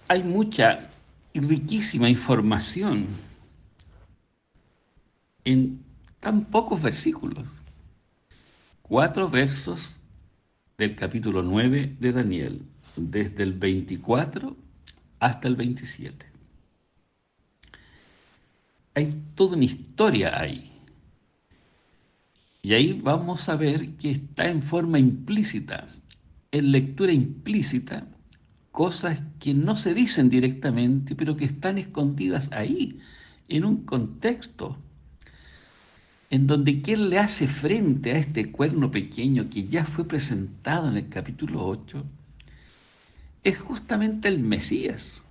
Hay mucha y riquísima información en tan pocos versículos. 4 versos del capítulo 9 de Daniel, desde el 24 hasta el 27. Hay toda una historia ahí. Y ahí vamos a ver que está en forma implícita, en lectura implícita, cosas que no se dicen directamente, pero que están escondidas ahí, en un contexto, en donde quien le hace frente a este cuerno pequeño que ya fue presentado en el capítulo 8 es justamente el Mesías.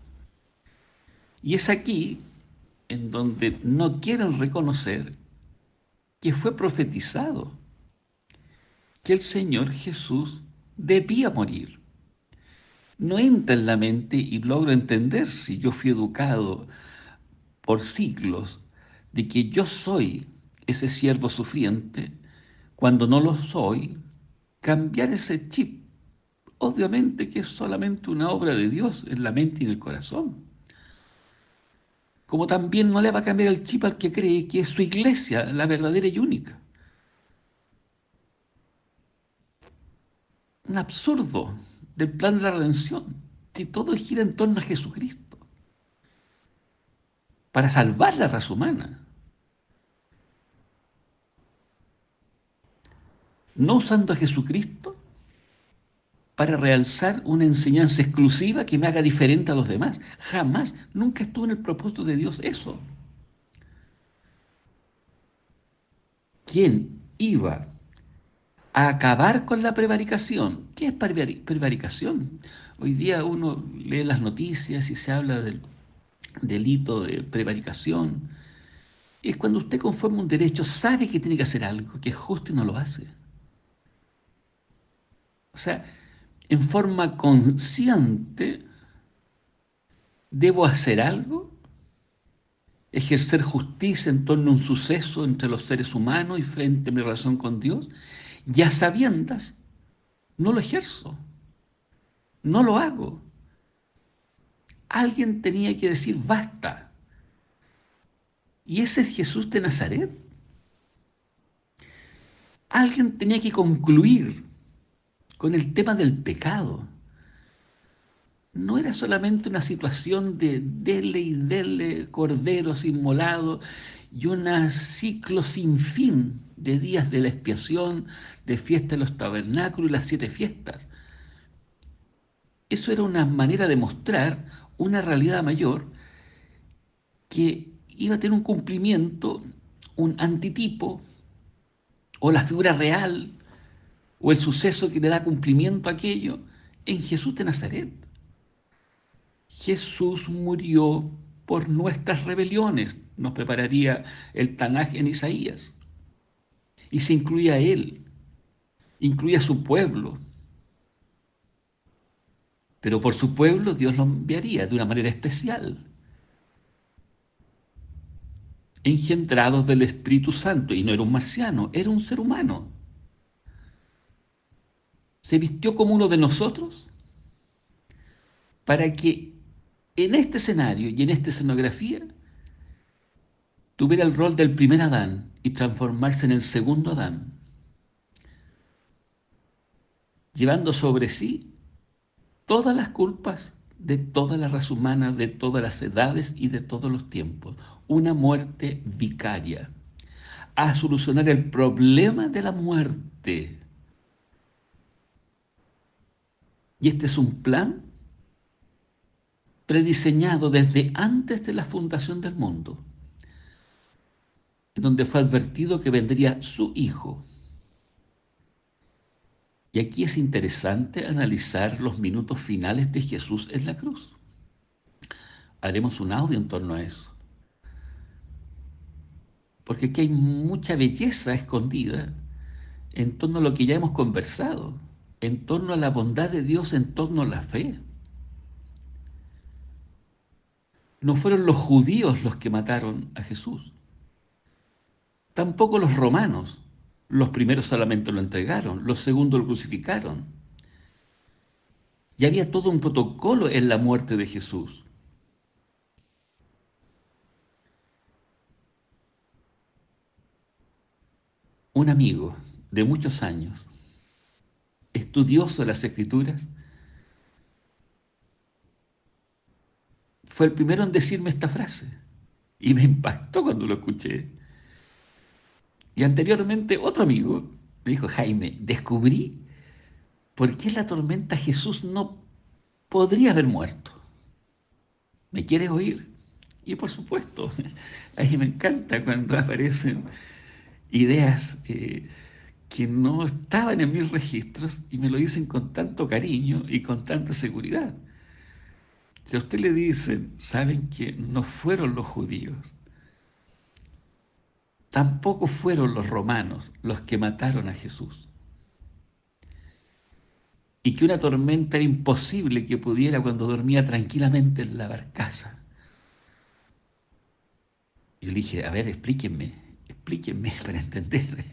Y es aquí en donde no quieren reconocer que fue profetizado que el Señor Jesús debía morir. No entra en la mente y logro entender, si yo fui educado por siglos de que yo soy ese siervo sufriente, cuando no lo soy, cambiar ese chip. Obviamente que es solamente una obra de Dios en la mente y en el corazón. Como también no le va a cambiar el chip al que cree que es su iglesia, la verdadera y única. Un absurdo del plan de la redención. Si todo gira en torno a Jesucristo, para salvar la raza humana, no usando a Jesucristo para realzar una enseñanza exclusiva que me haga diferente a los demás. Jamás, nunca estuvo en el propósito de Dios eso. ¿Quién iba a acabar con la prevaricación? ¿Qué es prevaricación? Hoy día uno lee las noticias y se habla del delito de prevaricación. Es cuando usted conforma un derecho, sabe que tiene que hacer algo, que es justo y no lo hace. O sea, en forma consciente, debo hacer algo, ejercer justicia en torno a un suceso entre los seres humanos y frente a mi relación con Dios, ya sabiendas, no lo ejerzo, no lo hago. Alguien tenía que decir basta. Y ese es Jesús de Nazaret. Alguien tenía que concluir con el tema del pecado. No era solamente una situación de dele y dele corderos inmolados y un ciclo sin fin de días de la expiación, de fiesta de los tabernáculos y las 7 fiestas. Eso era una manera de mostrar una realidad mayor que iba a tener un cumplimiento, un antitipo, o la figura real, o el suceso que le da cumplimiento a aquello, en Jesús de Nazaret. Jesús murió por nuestras rebeliones, nos prepararía el Tanaj en Isaías. Y se incluía a él, incluía a su pueblo. Pero por su pueblo Dios lo enviaría de una manera especial, engendrados del Espíritu Santo. Y no era un marciano, era un ser humano. Se vistió como uno de nosotros para que en este escenario y en esta escenografía tuviera el rol del primer Adán y transformarse en el segundo Adán, llevando sobre sí todas las culpas de toda la raza humana, de todas las edades y de todos los tiempos. Una muerte vicaria. A solucionar el problema de la muerte. Y este es un plan prediseñado desde antes de la fundación del mundo, en donde fue advertido que vendría su hijo. Y aquí es interesante analizar los minutos finales de Jesús en la cruz. Haremos un audio en torno a eso. Porque aquí hay mucha belleza escondida en torno a lo que ya hemos conversado, en torno a la bondad de Dios, en torno a la fe. No fueron los judíos los que mataron a Jesús, tampoco los romanos. Los primeros solamente lo entregaron, los segundos lo crucificaron. Y había todo un protocolo en la muerte de Jesús. Un amigo de muchos años, estudioso de las Escrituras, fue el primero en decirme esta frase. Y me impactó cuando lo escuché. Y anteriormente otro amigo me dijo, Jaime, descubrí por qué en la tormenta Jesús no podría haber muerto. ¿Me quieres oír? Y por supuesto, a mí me encanta cuando aparecen ideas que no estaban en mis registros y me lo dicen con tanto cariño y con tanta seguridad. Si a usted le dicen, saben que no fueron los judíos, tampoco fueron los romanos los que mataron a Jesús, y que una tormenta era imposible que pudiera cuando dormía tranquilamente en la barcaza. Y le dije, a ver, explíquenme para entender.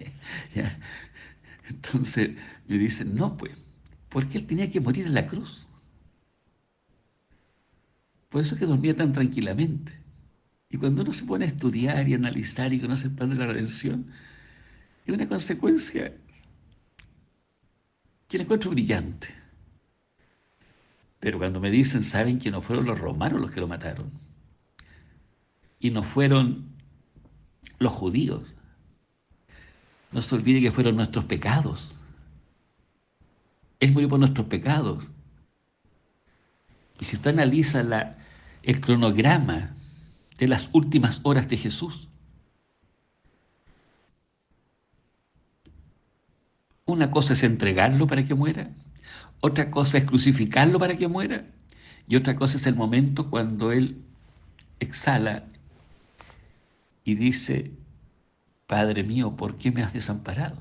¿Ya? Entonces me dicen, no, pues, porque él tenía que morir en la cruz. Por eso es que dormía tan tranquilamente. Y cuando uno se pone a estudiar y analizar y conoce el plan de la redención, es una consecuencia que la encuentro brillante. Pero cuando me dicen, saben que no fueron los romanos los que lo mataron, y no fueron los judíos, no se olvide que fueron nuestros pecados. Él murió por nuestros pecados. Y si usted analiza el cronograma de las últimas horas de Jesús, una cosa es entregarlo para que muera, otra cosa es crucificarlo para que muera, y otra cosa es el momento cuando Él exhala y dice, Padre mío, ¿por qué me has desamparado?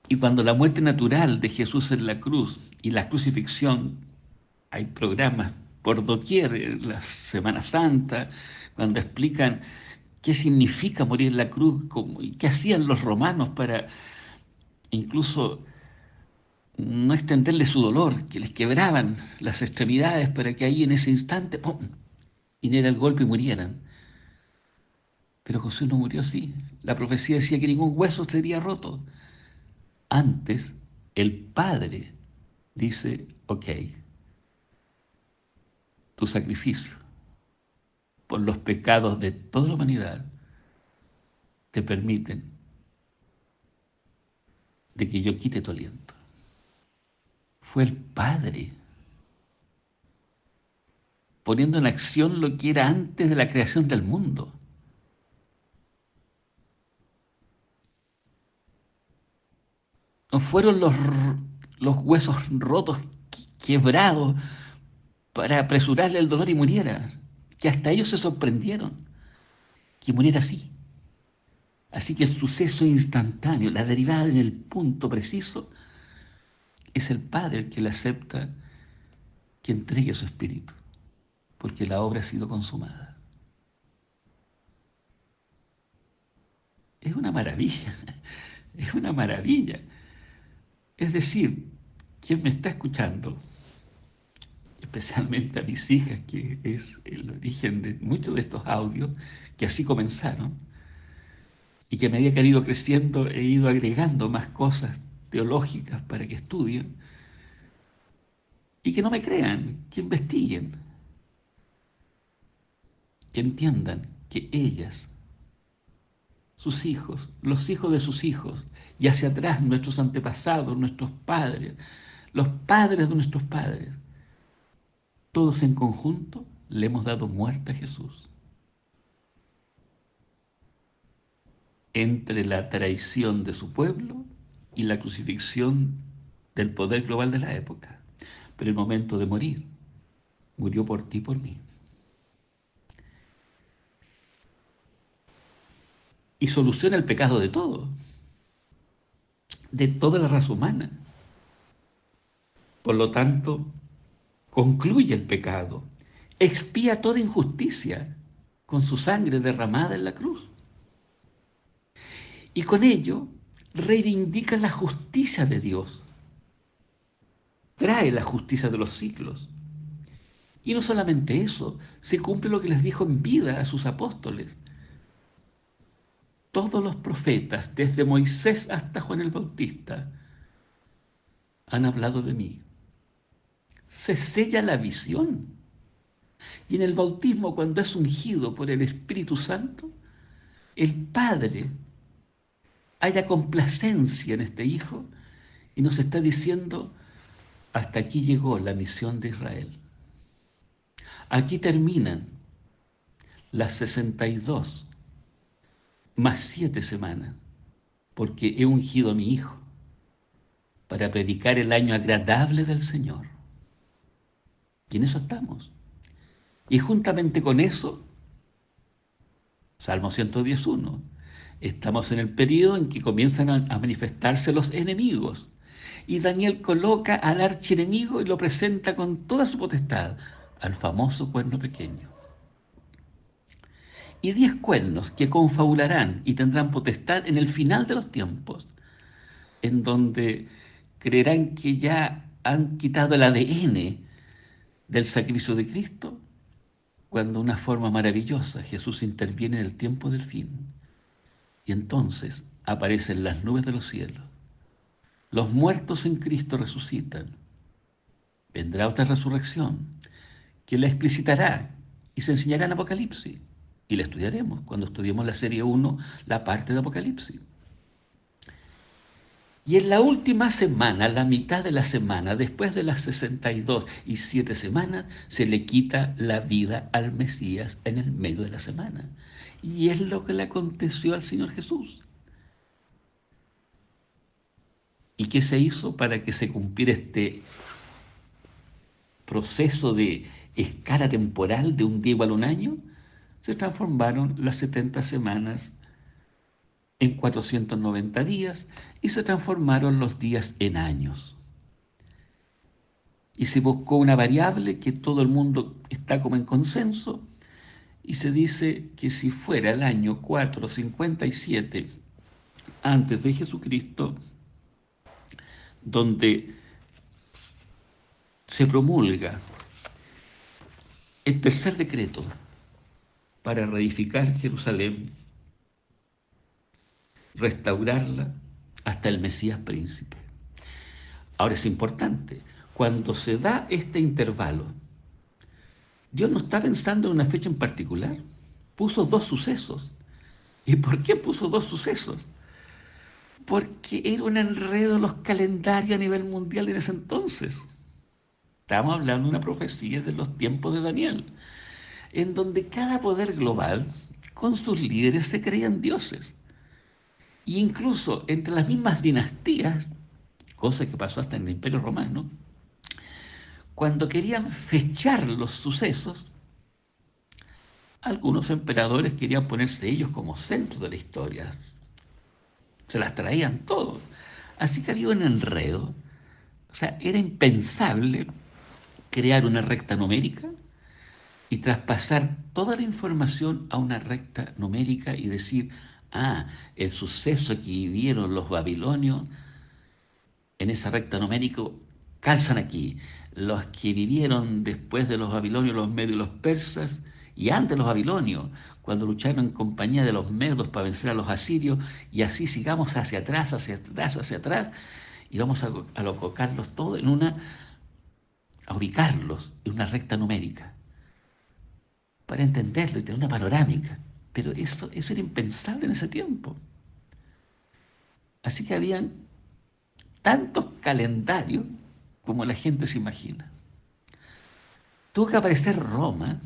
Y cuando la muerte natural de Jesús en la cruz y la crucifixión, hay programas por doquier, en la Semana Santa, cuando explican qué significa morir en la cruz y qué hacían los romanos para incluso no extenderle su dolor, que les quebraban las extremidades para que ahí en ese instante, ¡pum!, viniera el golpe y murieran. Pero Jesús no murió así. La profecía decía que ningún hueso sería roto. Antes, el Padre dice, ok, tu sacrificio por los pecados de toda la humanidad te permiten de que yo quite tu aliento. Fue el Padre poniendo en acción lo que era antes de la creación del mundo. No fueron los huesos rotos, quebrados, para apresurarle el dolor y muriera, que hasta ellos se sorprendieron que muriera así. Así que el suceso instantáneo, la derivada en el punto preciso, es el Padre el que le acepta que entregue su espíritu, porque la obra ha sido consumada. Es una maravilla, es una maravilla. Es decir, quien me está escuchando, especialmente a mis hijas, que es el origen de muchos de estos audios, que así comenzaron, y que a medida que han ido creciendo he ido agregando más cosas teológicas para que estudien, y que no me crean, que investiguen, que entiendan que ellas, sus hijos, los hijos de sus hijos, y hacia atrás nuestros antepasados, nuestros padres, los padres de nuestros padres, todos en conjunto le hemos dado muerte a Jesús. Entre la traición de su pueblo y la crucifixión del poder global de la época. Pero el momento de morir, murió por ti y por mí. Y soluciona el pecado de toda la raza humana. Por lo tanto, concluye el pecado, expía toda injusticia con su sangre derramada en la cruz. Y con ello reivindica la justicia de Dios. trae la justicia de los siglos. Y no solamente eso, se cumple lo que les dijo en vida a sus apóstoles. Todos los profetas, desde Moisés hasta Juan el Bautista, han hablado de mí. Se sella la visión. Y en el bautismo, cuando es ungido por el Espíritu Santo, el Padre haya complacencia en este Hijo y nos está diciendo, hasta aquí llegó la misión de Israel. Aquí terminan las 62 más 7 semanas, porque he ungido a mi Hijo para predicar el año agradable del Señor. Y en eso estamos. Y juntamente con eso, Salmo 111, estamos en el periodo en que comienzan a manifestarse los enemigos. Y Daniel coloca al archienemigo y lo presenta con toda su potestad, al famoso cuerno pequeño. Y 10 cuernos que confabularán y tendrán potestad en el final de los tiempos, en donde creerán que ya han quitado el ADN del sacrificio de Cristo, cuando de una forma maravillosa Jesús interviene en el tiempo del fin. Y entonces aparecen las nubes de los cielos. Los muertos en Cristo resucitan. Vendrá otra resurrección que la explicitará y se enseñará en Apocalipsis. Y la estudiaremos cuando estudiemos la serie 1, la parte de Apocalipsis. Y en la última semana, la mitad de la semana, después de las 62 y 7 semanas, se le quita la vida al Mesías en el medio de la semana. Y es lo que le aconteció al Señor Jesús. ¿Y qué se hizo para que se cumpliera este proceso de escala temporal de un día igual a un año? Se transformaron las 70 semanas en 490 días y se transformaron los días en años. Y se buscó una variable que todo el mundo está como en consenso, y se dice que si fuera el año 457 antes de Jesucristo, donde se promulga el tercer decreto para reedificar Jerusalén, restaurarla hasta el Mesías príncipe. Ahora es importante, cuando se da este intervalo, Dios no está pensando en una fecha en particular, puso 2 sucesos. ¿Y por qué puso 2 sucesos? Porque era un enredo los calendarios a nivel mundial en ese entonces. Estamos hablando de una profecía de los tiempos de Daniel, en donde cada poder global, con sus líderes, se creían dioses. E incluso entre las mismas dinastías, cosa que pasó hasta en el Imperio Romano, cuando querían fechar los sucesos, algunos emperadores querían ponerse ellos como centro de la historia. Se las traían todos. Así que había un enredo. O sea, era impensable crear una recta numérica y traspasar toda la información a una recta numérica y decir, el suceso que vivieron los babilonios en esa recta numérica calzan aquí. Los que vivieron después de los babilonios, los medios y los persas, y antes de los babilonios, cuando lucharon en compañía de los medos para vencer a los asirios, y así sigamos hacia atrás, hacia atrás, hacia atrás, y vamos a colocarlos todos a ubicarlos en una recta numérica, para entenderlo y tener una panorámica. Pero eso era impensable en ese tiempo. Así que habían tantos calendarios como la gente se imagina. Tuvo que aparecer Roma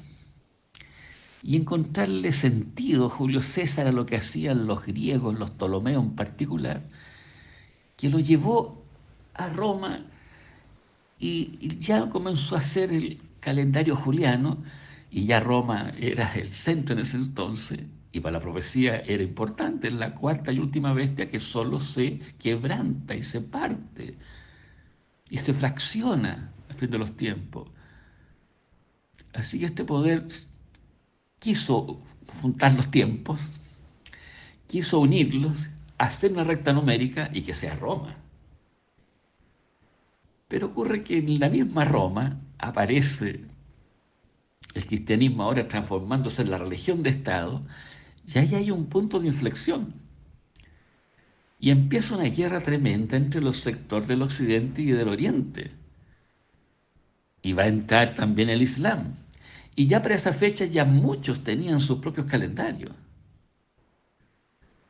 y encontrarle sentido Julio César a lo que hacían los griegos, los Ptolomeos en particular, que lo llevó a Roma y ya comenzó a hacer el calendario juliano, y ya Roma era el centro en ese entonces, y para la profecía era importante, es la cuarta y última bestia que solo se quebranta y se parte y se fracciona al fin de los tiempos. Así que este poder quiso juntar los tiempos, quiso unirlos, hacer una recta numérica y que sea Roma. Pero ocurre que en la misma Roma aparece el cristianismo ahora transformándose en la religión de Estado, y ahí hay un punto de inflexión. Y empieza una guerra tremenda entre los sectores del occidente y del oriente. Y va a entrar también el Islam. Y ya para esa fecha ya muchos tenían sus propios calendarios.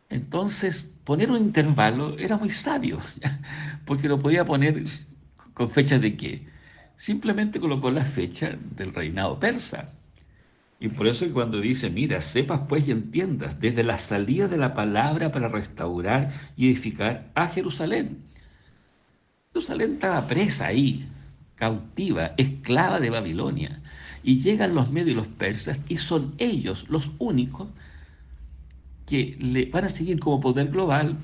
Entonces, poner un intervalo era muy sabio, ¿ya? Porque lo podía poner con fecha de qué. Simplemente colocó la fecha del reinado persa. Y por eso que cuando dice, mira, sepas pues y entiendas, desde la salida de la palabra para restaurar y edificar a Jerusalén. Jerusalén estaba presa ahí, cautiva, esclava de Babilonia. Y llegan los medios y los persas y son ellos los únicos que le van a seguir como poder global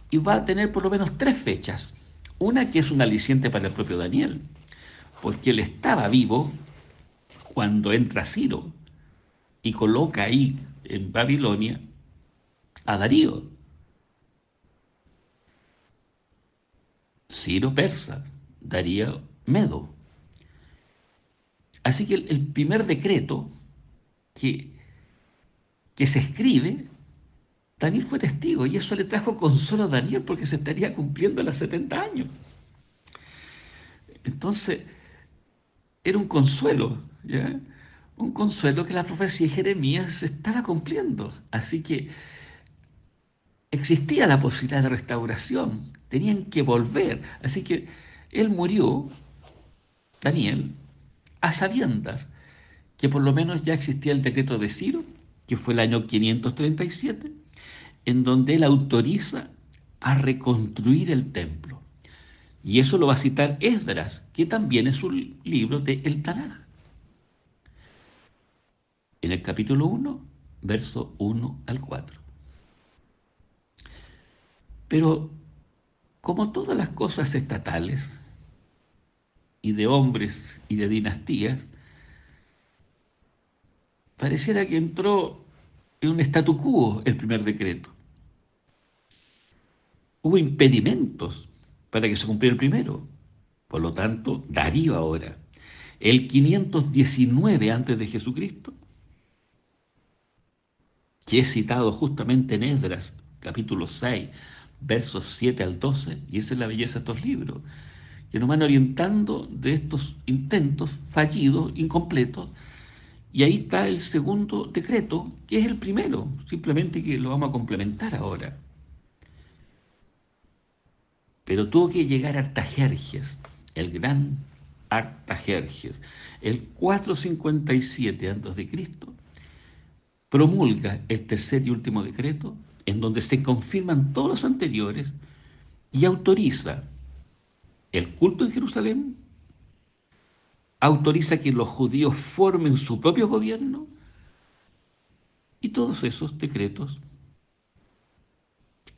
y va a tener por lo menos tres fechas. Una que es un aliciente para el propio Daniel, porque él estaba vivo cuando entra Ciro y coloca ahí en Babilonia a Darío, Ciro persa, Darío medo. Así que el primer decreto que, que se escribe, Daniel fue testigo y eso le trajo consuelo a Daniel porque se estaría cumpliendo los 70 años. Entonces, era un consuelo, ¿ya? Un consuelo que la profecía de Jeremías se estaba cumpliendo. Así que existía la posibilidad de restauración, tenían que volver. Así que él murió, Daniel, a sabiendas que por lo menos ya existía el decreto de Ciro, que fue el año 537, en donde él autoriza a reconstruir el templo. Y eso lo va a citar Esdras, que también es un libro de El Tanaj, en el capítulo 1, verso 1 al 4. Pero como todas las cosas estatales y de hombres y de dinastías, pareciera que entró en un statu quo el primer decreto. Hubo impedimentos para que se cumpliera el primero. Por lo tanto, Darío ahora, el 519 antes de Jesucristo, que es citado justamente en Esdras, capítulo 6, versos 7 al 12, y esa es la belleza de estos libros, que nos van orientando de estos intentos fallidos, incompletos, y ahí está el segundo decreto, que es el primero, simplemente que lo vamos a complementar ahora. Pero tuvo que llegar Artajerjes, el gran Artajerjes, el 457 a.C., promulga el tercer y último decreto, en donde se confirman todos los anteriores y autoriza el culto en Jerusalén, autoriza que los judíos formen su propio gobierno y todos esos decretos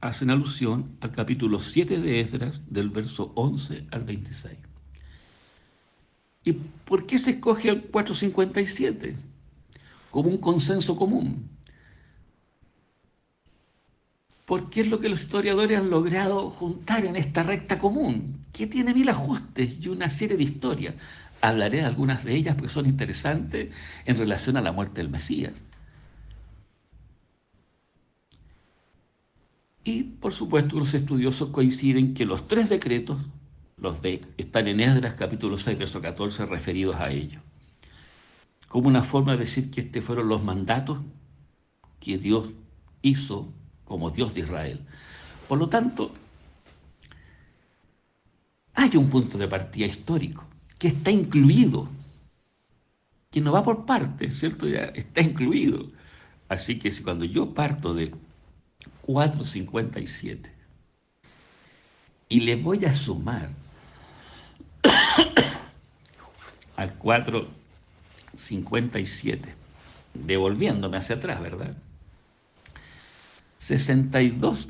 hacen alusión al capítulo 7 de Esdras, del verso 11 al 26. ¿Y por qué se escoge el 457 como un consenso común? Porque es lo que los historiadores han logrado juntar en esta recta común, que tiene mil ajustes y una serie de historias. Hablaré de algunas de ellas porque son interesantes en relación a la muerte del Mesías. Y por supuesto los estudiosos coinciden que los tres decretos, están en Esdras capítulo 6, verso 14, referidos a ello, como una forma de decir que estos fueron los mandatos que Dios hizo como Dios de Israel. Por lo tanto, hay un punto de partida histórico que está incluido, que no va por partes, ¿cierto? Ya está incluido. Así que si cuando yo parto del 457 y le voy a sumar al 457, devolviéndome hacia atrás, ¿verdad? 62,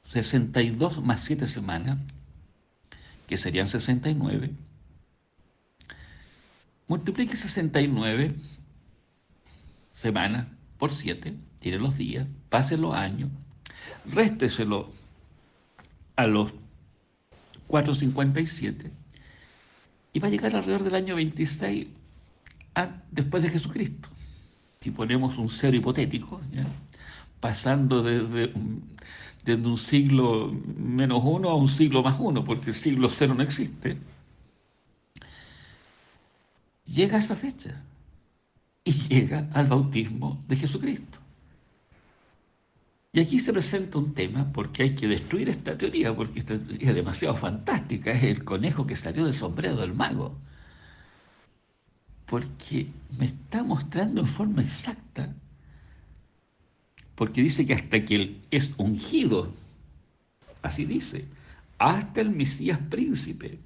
62 más 7 semanas, que serían 69, multiplique 69 semanas por 7, tiene los días, pase los años, résteselo a los 457 y va a llegar alrededor del año 26 después de Jesucristo. Si ponemos un cero hipotético, ¿ya? Pasando desde un siglo -1 a un siglo +1, porque el siglo cero no existe, llega a esa fecha y llega al bautismo de Jesucristo. Y aquí se presenta un tema porque hay que destruir esta teoría, porque esta teoría es demasiado fantástica, es el conejo que salió del sombrero del mago, porque me está mostrando en forma exacta, porque dice que hasta que él es ungido, así dice, hasta el Mesías príncipe.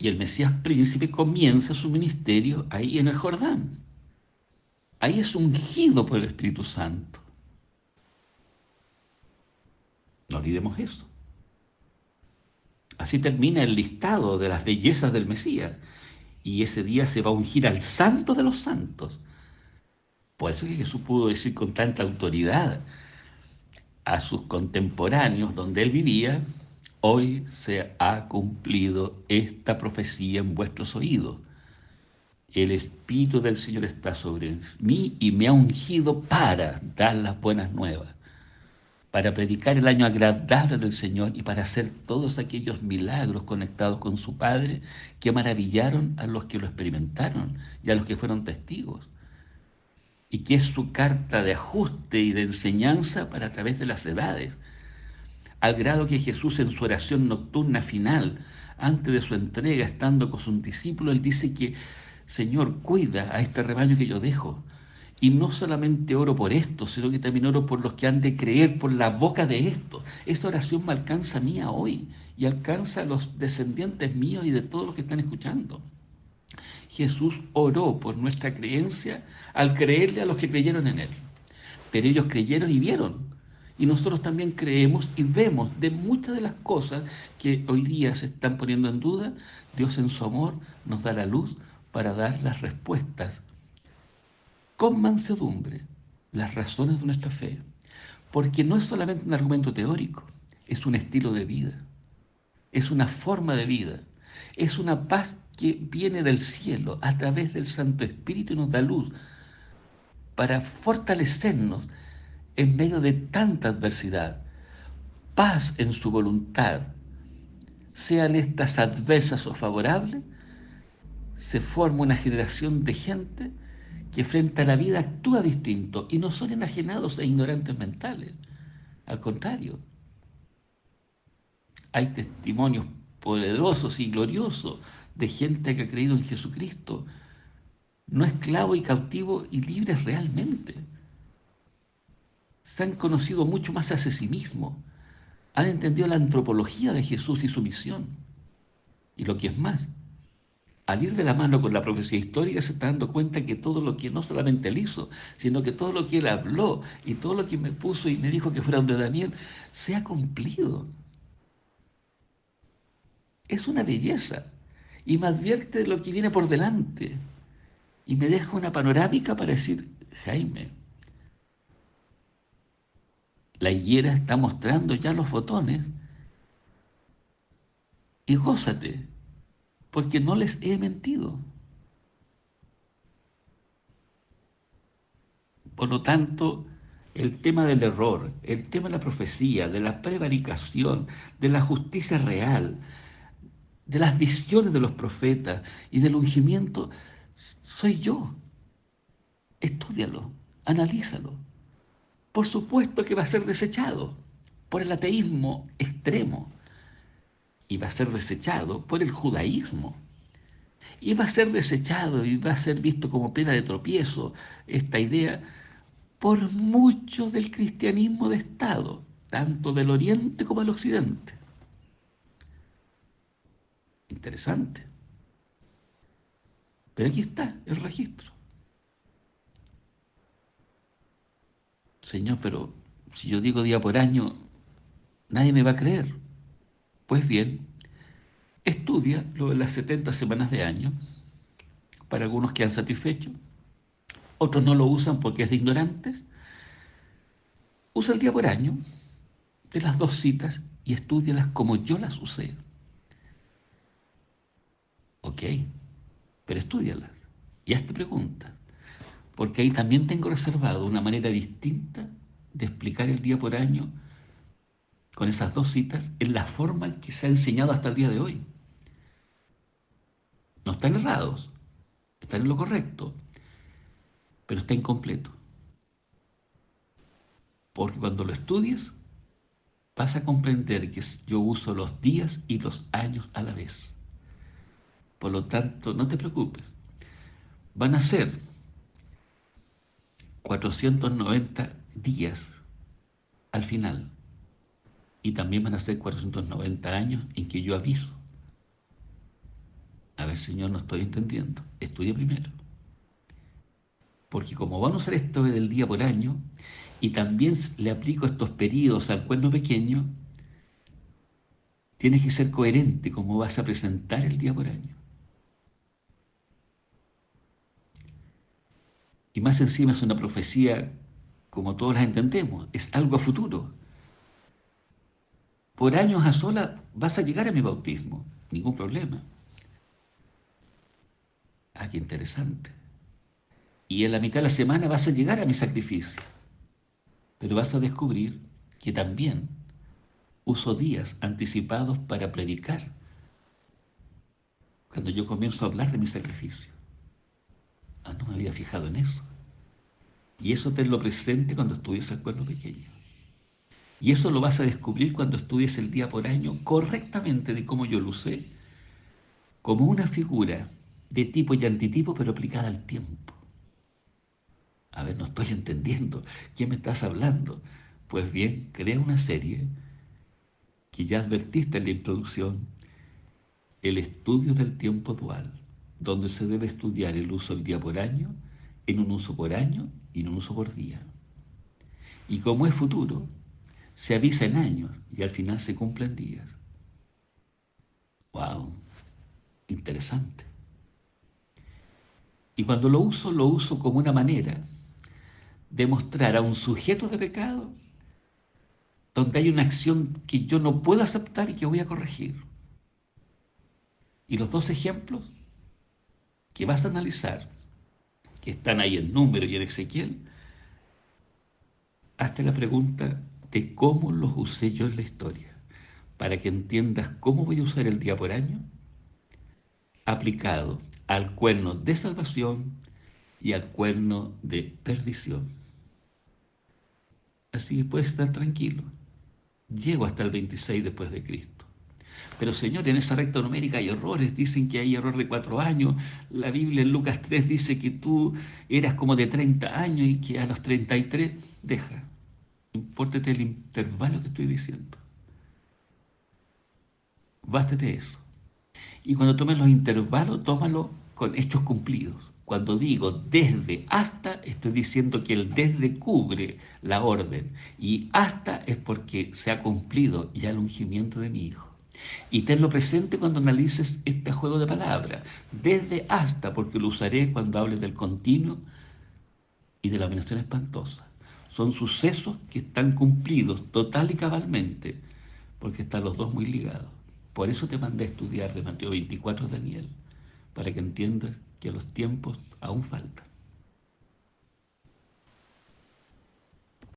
Y el Mesías príncipe comienza su ministerio ahí en el Jordán. Ahí es ungido por el Espíritu Santo. No olvidemos eso. Así termina el listado de las bellezas del Mesías. Y ese día se va a ungir al santo de los santos. Por eso es que Jesús pudo decir con tanta autoridad a sus contemporáneos donde él vivía: hoy se ha cumplido esta profecía en vuestros oídos. El Espíritu del Señor está sobre mí y me ha ungido para dar las buenas nuevas, para predicar el año agradable del Señor y para hacer todos aquellos milagros conectados con su Padre que maravillaron a los que lo experimentaron y a los que fueron testigos. Y que es su carta de ajuste y de enseñanza para a través de las edades, al grado que Jesús en su oración nocturna final, antes de su entrega, estando con sus discípulos, él dice que: Señor, cuida a este rebaño que yo dejo. Y no solamente oro por esto, sino que también oro por los que han de creer por la boca de esto. Esta oración me alcanza a mí hoy y alcanza a los descendientes míos y de todos los que están escuchando. Jesús oró por nuestra creencia al creerle a los que creyeron en él. Pero ellos creyeron y vieron. Y nosotros también creemos y vemos de muchas de las cosas que hoy día se están poniendo en duda. Dios en su amor nos da la luz para dar las respuestas con mansedumbre, las razones de nuestra fe. Porque no es solamente un argumento teórico, es un estilo de vida, es una forma de vida, es una paz que viene del cielo a través del Santo Espíritu y nos da luz para fortalecernos en medio de tanta adversidad. Paz en su voluntad, sean estas adversas o favorables, se forma una generación de gente que frente a la vida actúa distinto y no son enajenados e ignorantes mentales. Al contrario, hay testimonios poderosos y gloriosos de gente que ha creído en Jesucristo, no esclavo y cautivo y libres realmente. Se han conocido mucho más hacia sí mismos, han entendido la antropología de Jesús y su misión. Y lo que es más, al ir de la mano con la profecía histórica se está dando cuenta que todo lo que no solamente él hizo, sino que todo lo que él habló y todo lo que me puso y me dijo que fuera donde Daniel, se ha cumplido. Es una belleza y me advierte de lo que viene por delante y me deja una panorámica para decir: Jaime, la higuera está mostrando ya los botones y gózate, porque no les he mentido. Por lo tanto, el tema del error, el tema de la profecía, de la prevaricación, de la justicia real, de las visiones de los profetas y del ungimiento, soy yo. Estúdialo, analízalo. Por supuesto que va a ser desechado por el ateísmo extremo y va a ser desechado por el judaísmo. Y va a ser desechado y va a ser visto como piedra de tropiezo esta idea por mucho del cristianismo de Estado, tanto del Oriente como del Occidente. Interesante. Pero aquí está el registro. Señor, pero si yo digo día por año, nadie me va a creer. Pues bien, estudia lo de las 70 semanas de año, para algunos quedan satisfechos, otros no lo usan porque es de ignorantes. Usa el día por año de las dos citas y estúdialas como yo las usé. Ok, pero estúdialas y hazte preguntas, porque ahí también tengo reservado una manera distinta de explicar el día por año con esas dos citas en la forma que se ha enseñado hasta el día de hoy. No están errados, están en lo correcto, pero está incompleto. Porque cuando lo estudies, vas a comprender que yo uso los días y los años a la vez. Por lo tanto, no te preocupes. Van a ser 490 días al final. Y también van a ser 490 años en que yo aviso. A ver, señor, no estoy entendiendo. Estudia primero. Porque como van a usar esto del día por año, y también le aplico estos periodos al cuerno pequeño, tienes que ser coherente como vas a presentar el día por año. Y más encima es una profecía como todos la entendemos, es algo a futuro. Por años a sola vas a llegar a mi bautismo, ningún problema. Ah, qué interesante. Y en la mitad de la semana vas a llegar a mi sacrificio, pero vas a descubrir que también uso días anticipados para predicar cuando yo comienzo a hablar de mi sacrificio. Ah, no me había fijado en eso. Y eso tenlo presente cuando estudies el cuerno pequeño. Y eso lo vas a descubrir cuando estudies el día por año correctamente de cómo yo lo usé, como una figura de tipo y antitipo, pero aplicada al tiempo. A ver, no estoy entendiendo. ¿Quién me estás hablando? Pues bien, crea una serie que ya advertiste en la introducción, el estudio del tiempo dual, donde se debe estudiar el uso del día por año, en un uso por año y en un uso por día. Y como es futuro, se avisa en años y al final se cumplen días. ¡Wow! Interesante. Y cuando lo uso como una manera de mostrar a un sujeto de pecado donde hay una acción que yo no puedo aceptar y que voy a corregir. Y los dos ejemplos que vas a analizar, que están ahí en Número y en Ezequiel, hazte la pregunta de cómo los usé yo en la historia, para que entiendas cómo voy a usar el día por año aplicado al cuerno de salvación y al cuerno de perdición. Así que puedes estar tranquilo. Llego hasta el 26 después de Cristo. Pero Señor, en esa recta numérica hay errores, dicen que hay error de 4 años, la Biblia en Lucas 3 dice que tú eras como de 30 años y que a los 33, deja, impórtate el intervalo que estoy diciendo, bástate eso. Y cuando tomes los intervalos, tómalo con hechos cumplidos. Cuando digo desde hasta, estoy diciendo que el desde cubre la orden y hasta es porque se ha cumplido ya el ungimiento de mi hijo. Y tenlo presente cuando analices este juego de palabras. Desde hasta, porque lo usaré cuando hable del continuo y de la bendición espantosa. Son sucesos que están cumplidos total y cabalmente, porque están los dos muy ligados. Por eso te mandé a estudiar de Mateo 24 Daniel, para que entiendas que los tiempos aún faltan.